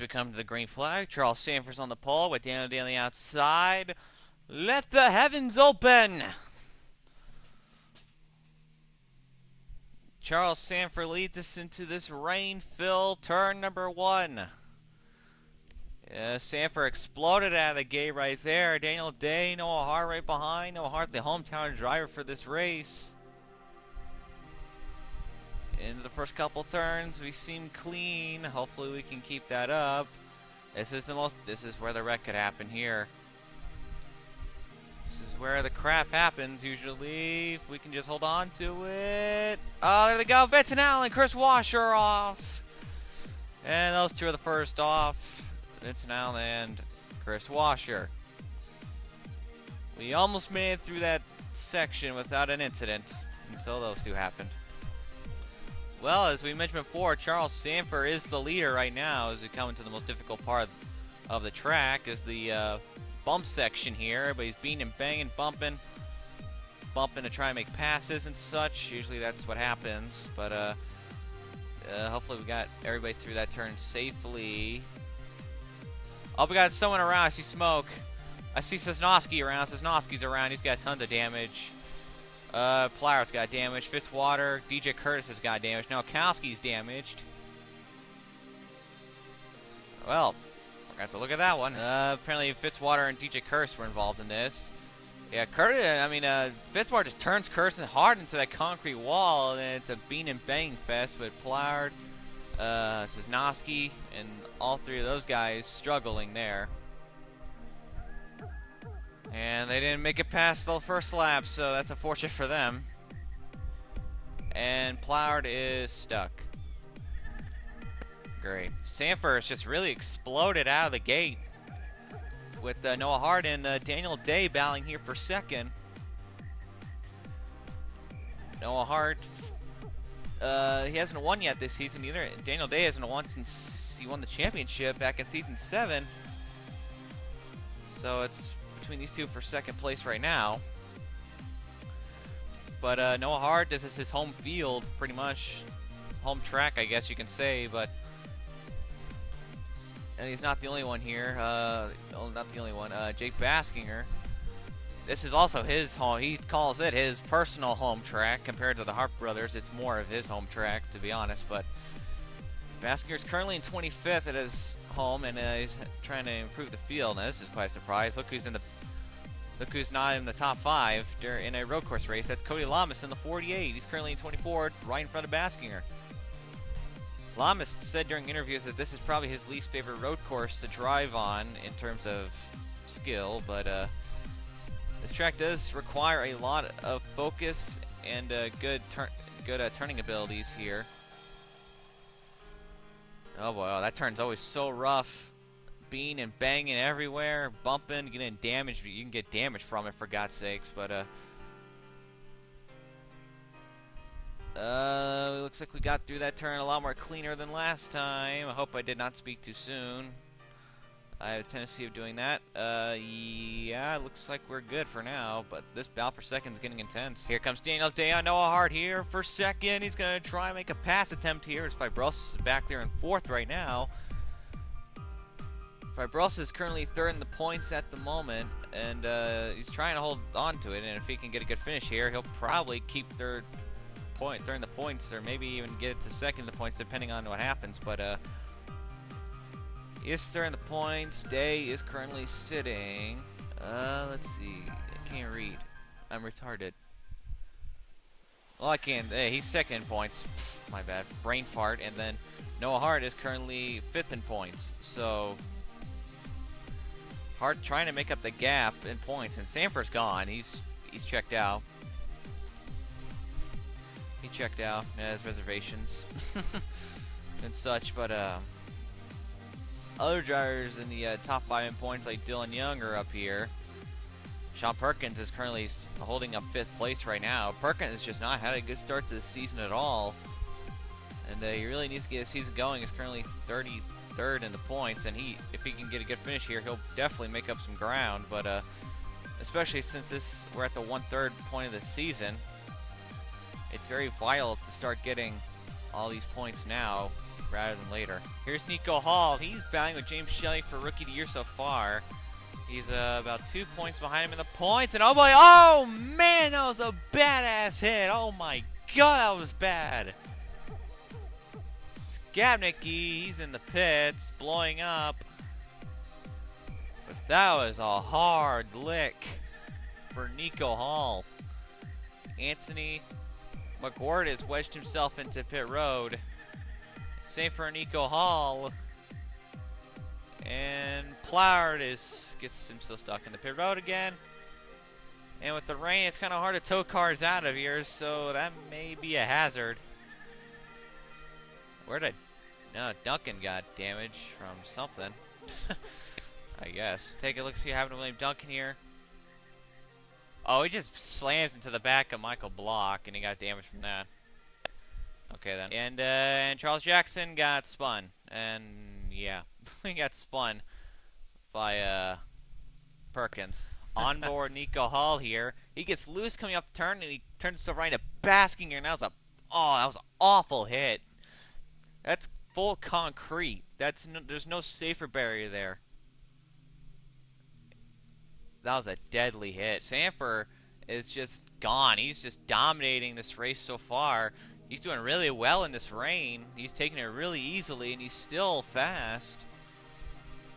we come to the green flag. Charles Sanford's on the pole with Daniel Day on the outside. Let the heavens open! Charles Sanford leads us into this rain-filled turn number 1. Sanford exploded out of the gate right there. Daniel Day, Noah Hart right behind. Noah Hart, the hometown driver for this race. Into the first couple turns, we seem clean. Hopefully we can keep that up. This is where the wreck could happen here. This is where the crap happens usually. If we can just hold on to it. Oh, there they go. Vincent Allen, Chris Washer off. And those two are the first off. Vincent Allen and Chris Washer. We almost made it through that section without an incident until those two happened. Well, as we mentioned before, Charles Sanford is the leader right now as we come into the most difficult part of the track, is the bump section here. Everybody's beating and banging, bumping to try and make passes and such. Usually that's what happens, but hopefully we got everybody through that turn safely. Oh, we got someone around. I see smoke. I see Cisnowski around. Cisnowski's around. He's got tons of damage. Plyart's got damage. Fitzwater, DJ Curtis has got damage. Now Kowski's damaged. Well, we're going to have to look at that one. Apparently Fitzwater and DJ Curtis were involved in this. Yeah, Fitzwater just turns Curtis hard into that concrete wall, and it's a bean and bang fest with Plyart, Cisnowski, and all three of those guys struggling there. And they didn't make it past the first lap, so that's unfortunate for them. And Plyart is stuck. Great. Sanford's just really exploded out of the gate with Noah Hart and Daniel Day battling here for second. Noah Hart, he hasn't won yet this season either. Daniel Day hasn't won since he won the championship back in season 7. So it's between these two for second place right now. But Noah Hart, this is his home field, pretty much. Home track, I guess you can say, but... And he's not the only one here. Not the only one. Jake Baskinger. This is also his home. He calls it his personal home track. Compared to the Hart brothers, it's more of his home track, to be honest. But Baskinger's currently in 25th at his home, and he's trying to improve the field. Now, this is quite a surprise. Look who's not in the top 5 in a road course race. That's Cody Lamas in the 48. He's currently in 24th, right in front of Baskinger. Lamas said during interviews that this is probably his least favorite road course to drive on in terms of skill, but this track does require a lot of focus and good turning abilities here. Oh boy, that turn's always so rough. Being and banging everywhere, bumping, getting damaged. You can get damage from it, for God's sakes, but looks like we got through that turn a lot more cleaner than last time. I hope I did not speak too soon. I have a tendency of doing that. Yeah, looks like we're good for now, but this battle for second is getting intense. Here comes Daniel Day on Noah Hart here for second. He's going to try and make a pass attempt here. As Fibrosis is back there in 4th right now. Fibrosis is currently 3rd in the points at the moment, and he's trying to hold on to it, and if he can get a good finish here, he'll probably keep third in the points, or maybe even get it to second in the points, depending on what happens, but he is 3rd in the points. Day is currently sitting, let's see, I can't read, I'm retarded. Well, I can't, hey, he's 2nd in points, my bad, brain fart, and then Noah Hart is currently 5th in points, so Hart trying to make up the gap in points, and Sanford's gone. He's checked out. He checked out. Has reservations and such. But other drivers in the top 5 in points, like Dylan Young, are up here. Sean Perkins is currently holding up 5th place right now. Perkins has just not had a good start to the season at all, and he really needs to get his season going. He's currently 33rd in the points, and if he can get a good finish here, he'll definitely make up some ground. But especially since we're at the 1/3 point of the season, it's very vital to start getting all these points now rather than later. Here's Nico Hall. He's battling with James Shelley for Rookie of the Year so far. He's about 2 points behind him in the points. And oh boy, oh man, that was a badass hit. Oh my god, that was bad. Skabnicki, he's in the pits, blowing up. But that was a hard lick for Nico Hall. Anthony McWhort has wedged himself into pit road. Same for Nico Hall. And Ploward gets himself stuck in the pit road again. And with the rain, it's kind of hard to tow cars out of here, so that may be a hazard. No, Duncan got damage from something. I guess. Take a look, see what happened to William Duncan here. Oh, he just slams into the back of Michael Block, and he got damage from that. Okay, then. And Charles Jackson got spun. And, yeah. He got spun by, Perkins. Onboard Nico Hall here. He gets loose coming off the turn, and he turns himself right into basking here. And that was an awful hit. That's full concrete. There's no safer barrier there. That was a deadly hit. Sanford is just gone. He's just dominating this race so far. He's doing really well in this rain. He's taking it really easily, and he's still fast.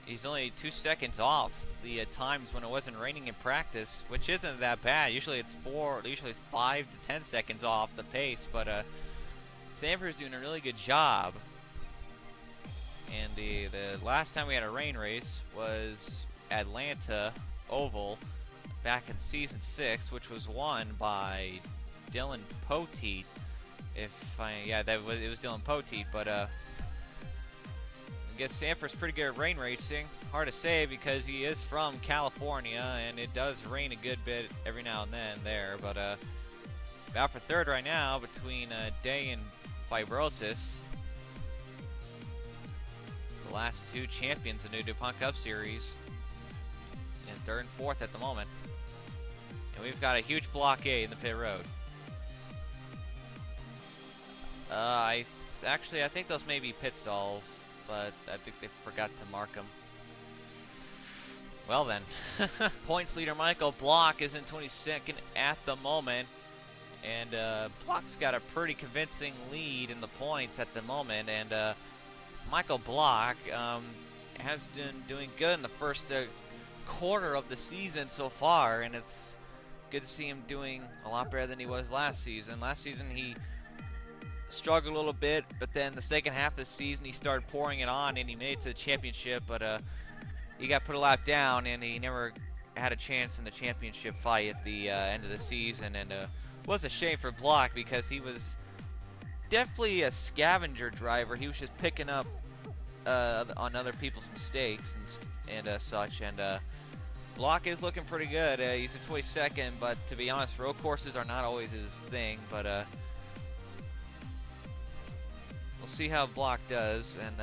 He's only 2 seconds off the times when it wasn't raining in practice, which isn't that bad. Usually it's 5 to 10 seconds off the pace, but Sanford's doing a really good job. And the last time we had a rain race was Atlanta Oval back in season 6, which was won by Dylan Poteet. It was Dylan Poteet, but I guess Sanford's pretty good at rain racing. Hard to say because he is from California, and it does rain a good bit every now and then there. But out for third right now between Day and Fibrosis, the last two champions in the DuPont Cup Series. And third and fourth at the moment. And we've got a huge blockade in the pit road. I think those may be pit stalls, but I think they forgot to mark them. Well then, points leader Michael Block is in 22nd at the moment, and Block's got a pretty convincing lead in the points at the moment, and Michael Block has been doing good in the first quarter of the season so far, and it's good to see him doing a lot better than he was last season. Last season he struggled a little bit, but then the second half of the season he started pouring it on, and he made it to the championship, but he got put a lap down, and he never had a chance in the championship fight at the end of the season, and it was a shame for Block because he was definitely a scavenger driver. He was just picking up on other people's mistakes and such, and Block is looking pretty good. He's in 22nd, but to be honest, road courses are not always his thing, but we'll see how Block does, and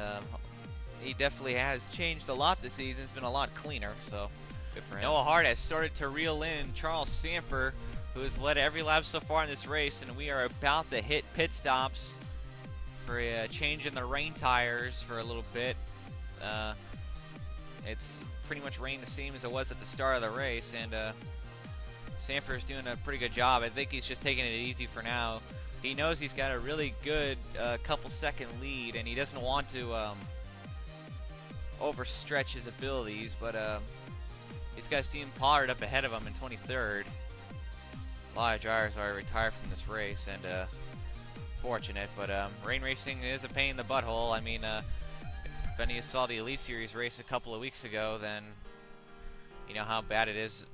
he definitely has changed a lot this season. It's been a lot cleaner, so good for him. Noah Hart has started to reel in Charles Samper, who has led every lap so far in this race, and we are about to hit pit stops for a change in the rain tires for a little bit. It's pretty much rained the same as it was at the start of the race, and Samper is doing a pretty good job. I think he's just taking it easy for now. He knows he's got a really good couple second lead, and he doesn't want to overstretch his abilities, but he's got Steven Pollard up ahead of him in 23rd. A lot of drivers are retired from this race, and fortunate, but rain racing is a pain in the butthole. I mean, if any of you saw the Elite Series race a couple of weeks ago, then you know how bad it is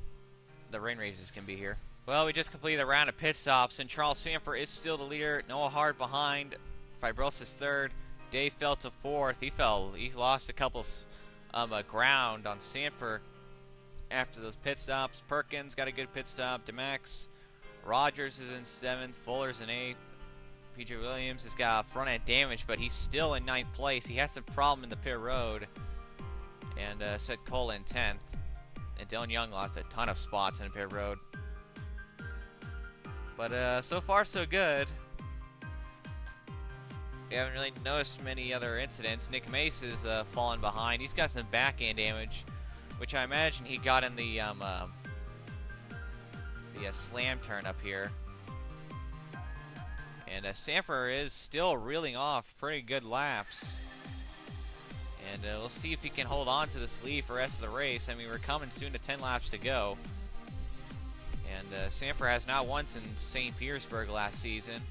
the rain races can be here. Well, we just completed a round of pit stops, and Charles Sanford is still the leader. Noah Hart behind. Fibrosis third. Dave fell to fourth. He lost a couple ground on Sanford after those pit stops. Perkins got a good pit stop. DeMax. Rogers is in 7th. Fuller's in 8th. PJ Williams has got front end damage, but he's still in 9th place. He has some problem in the pit road. And Seth Cole in 10th. And Dylan Young lost a ton of spots in the pit road. But so far so good. we haven't really noticed many other incidents. Nick Mace is falling behind. He's got some backhand damage, which I imagine he got in the slam turn up here. And Sanford is still reeling off pretty good laps. And we'll see if he can hold on to this lead for the rest of the race. I mean, we're coming soon to 10 laps to go. And Sanford has not won since St. Petersburg last season.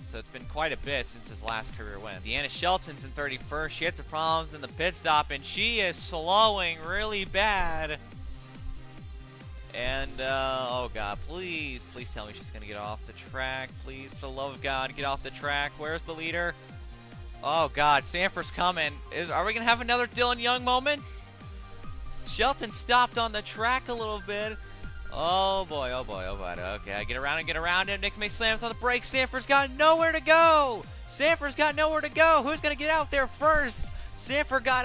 So it's been quite a bit since his last career win. Deanna Shelton's in 31st. She had some problems in the pit stop, and she is slowing really bad. And, oh God, please tell me she's going to get off the track. Please, for the love of God, get off the track. Where's the leader? Oh God, Sanford's coming. Are we going to have another Dylan Young moment? Shelton stopped on the track a little bit. Oh boy, oh boy, oh boy. Okay, get around him. Nick May slams on the brakes. Sanford's got nowhere to go. Sanford's got nowhere to go. Who's going to get out there first? Sanford got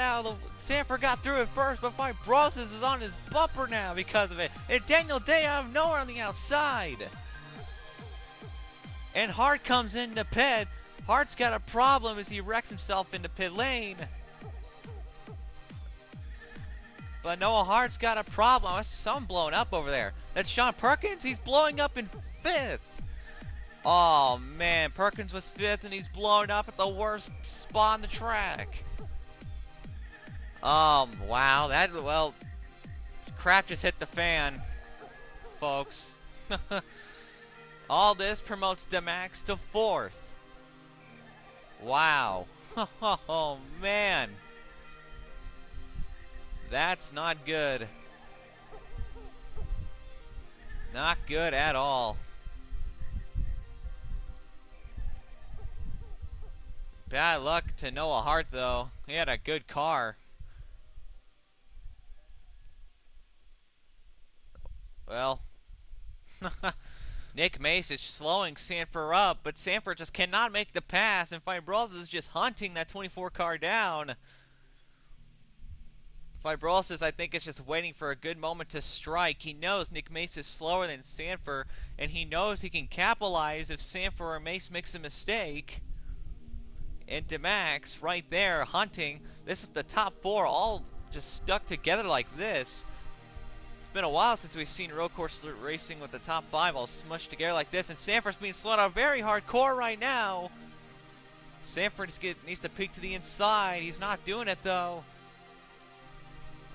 through it first, but Fibrosis is on his bumper now because of it. And Daniel Day out of nowhere on the outside. And Hart comes into pit. Hart's got a problem as he wrecks himself into pit lane. But Noah Hart's got a problem. There's someone blowing up over there. That's Sean Perkins. He's blowing up in 5th. Oh, man. Perkins was 5th, and he's blowing up at the worst spot on the track. Wow. Well, crap just hit the fan, folks. All this promotes DeMax to 4th. Wow. Oh, man. That's not good. Not good at all. Bad luck to Noah Hart, though. He had a good car. Well, Nick Mace is slowing Sanford up, but Sanford just cannot make the pass, and Fibrosis is just hunting that 24 car down. Fibrosis, I think, is just waiting for a good moment to strike. He knows Nick Mace is slower than Sanford, and he knows he can capitalize if Sanford or Mace makes a mistake. And DeMax, right there, hunting. This is the top 4 all just stuck together like this. It's been a while since we've seen road course racing with the top 5 all smushed together like this, and Sanford's being slowed down very hardcore right now. Sanford needs to peek to the inside. He's not doing it, though.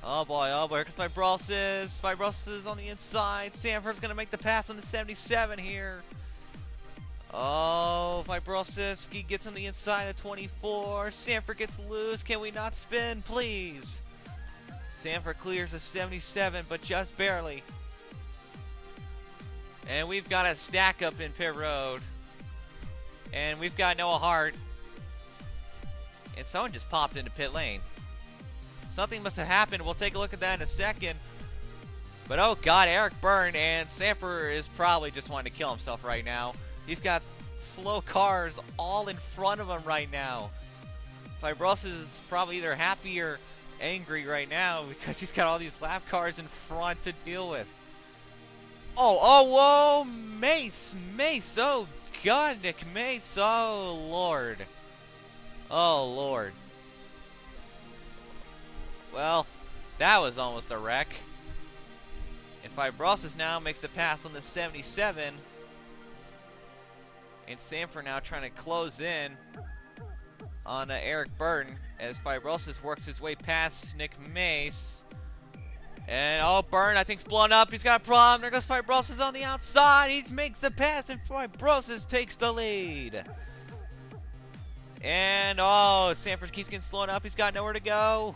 Oh boy, here comes Fibrosis. Fibrosis is on the inside. Sanford's going to make the pass on the 77 here. Oh, Fibrosis. He gets on the inside of 24. Sanford gets loose. Can we not spin, please? Sanford clears the 77, but just barely. And we've got a stack up in pit road. And we've got Noah Hart. And someone just popped into pit lane. Something must have happened. We'll take a look at that in a second. But oh God, Eric Byrne, and Sanford is probably just wanting to kill himself right now. He's got slow cars all in front of him right now. Fibrosis is probably either happy or angry right now because he's got all these lap cars in front to deal with. Whoa, Mace, oh God, Nick Mace, oh Lord. Well, that was almost a wreck. And Fibrosis now makes the pass on the 77. And Sanford now trying to close in on Eric Burton as Fibrosis works his way past Nick Mace. And Burton, I think, is blown up. He's got a problem. There goes Fibrosis on the outside. He makes the pass, and Fibrosis takes the lead. And Sanford keeps getting slowed up. He's got nowhere to go.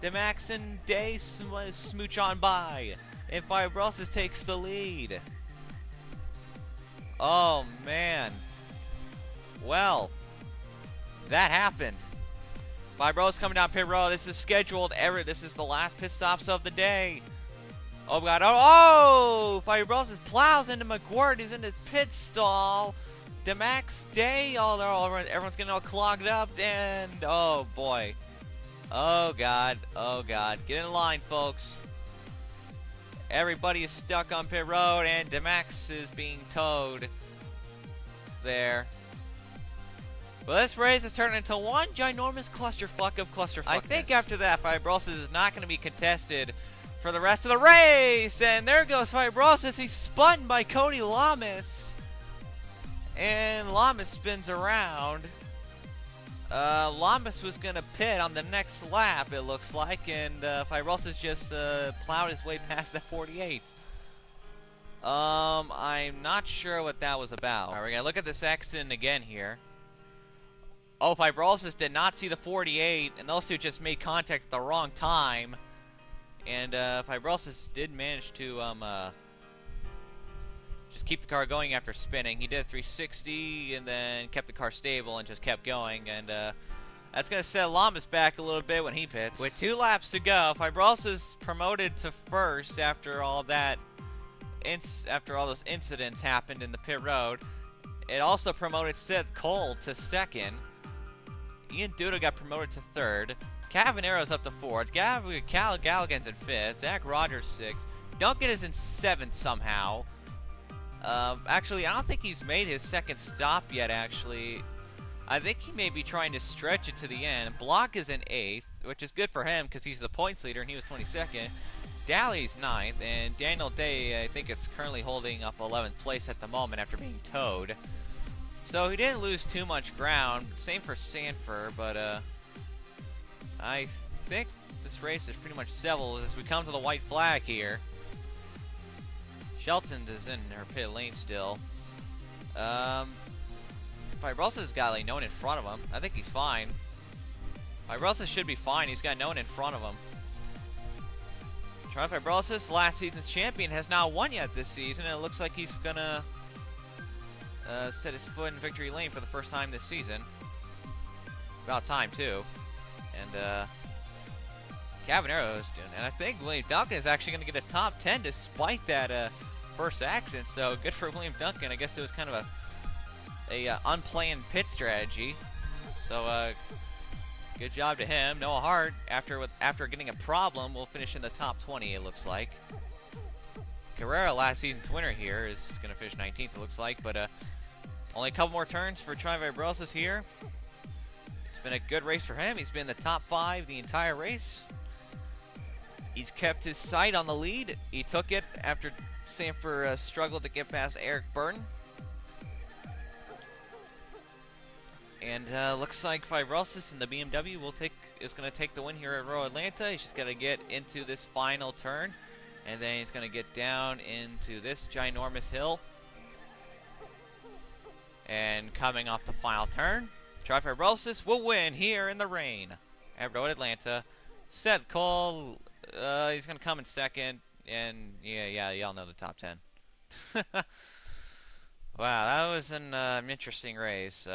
DeMax and Day smooch on by, and Fibrosis takes the lead. Oh man. Well, that happened. Fibrosis coming down pit road. This is scheduled. This is the last pit stops of the day. Oh God! Fibrosis plows into McWhirter. He's in his pit stall. DeMax, Day, everyone's getting all clogged up, and oh boy. Oh God, get in line, folks. Everybody is stuck on pit road, and DeMax is being towed there. Well, this race has turned into one ginormous clusterfuck of clusterfuckness. I think after that, Fibrosis is not going to be contested for the rest of the race. And there goes Fibrosis. He's spun by Cody Lamas. And Lamas spins around. Lamas was going to pit on the next lap, it looks like. And Fibrosis just plowed his way past that 48. I'm not sure what that was about. All right, we're going to look at this accident again here. Oh, Fibrosis did not see the 48, and those two just made contact at the wrong time. And Fibrosis did manage to just keep the car going after spinning. He did a 360 and then kept the car stable and just kept going. And that's going to set Lamas back a little bit when he pits. With 2 laps to go, Fibrosis promoted to first after all that, after all those incidents happened in the pit road. It also promoted Seth Cole to second. Ian Duda got promoted to third. Cavanero's up to fourth. Cal Galligan's in fifth. Zach Rogers sixth. Duncan is in seventh somehow. Actually, I don't think he's made his second stop yet, actually. I think he may be trying to stretch it to the end. Block is in eighth, which is good for him because he's the points leader and he was 22nd. Daly's ninth, and Daniel Day, I think, is currently holding up 11th place at the moment after being towed. So he didn't lose too much ground. Same for Sanford, but I think this race is pretty much settled as we come to the white flag here. Shelton is in her pit lane still. Fibrosis got like no one in front of him. I think he's fine. Fibrosis should be fine. He's got no one in front of him. Try Fibrosis, last season's champion, has not won yet this season, and it looks like he's gonna set his foot in victory lane for the first time this season. About time, too. And, Cavanero's doing it. And I think William Duncan is actually going to get a top 10 despite that first accident. So good for William Duncan. I guess it was kind of a unplanned pit strategy. So good job to him. Noah Hart, after getting a problem, will finish in the top 20, it looks like. Carrera, last season's winner here, is going to finish 19th, it looks like. But only a couple more turns for Tri Vibrosis here. It's been a good race for him. He's been in the top 5 the entire race. He's kept his sight on the lead. He took it after Sanford struggled to get past Eric Burton. And looks like Fibrosis in the BMW is going to take the win here at Royal Atlanta. He's just got to get into this final turn. And then he's going to get down into this ginormous hill. And coming off the final turn, Tri Fibrosis will win here in the rain at Road Atlanta. Seth Cole, he's going to come in second. And yeah, y'all know the top 10. Wow, that was an interesting race.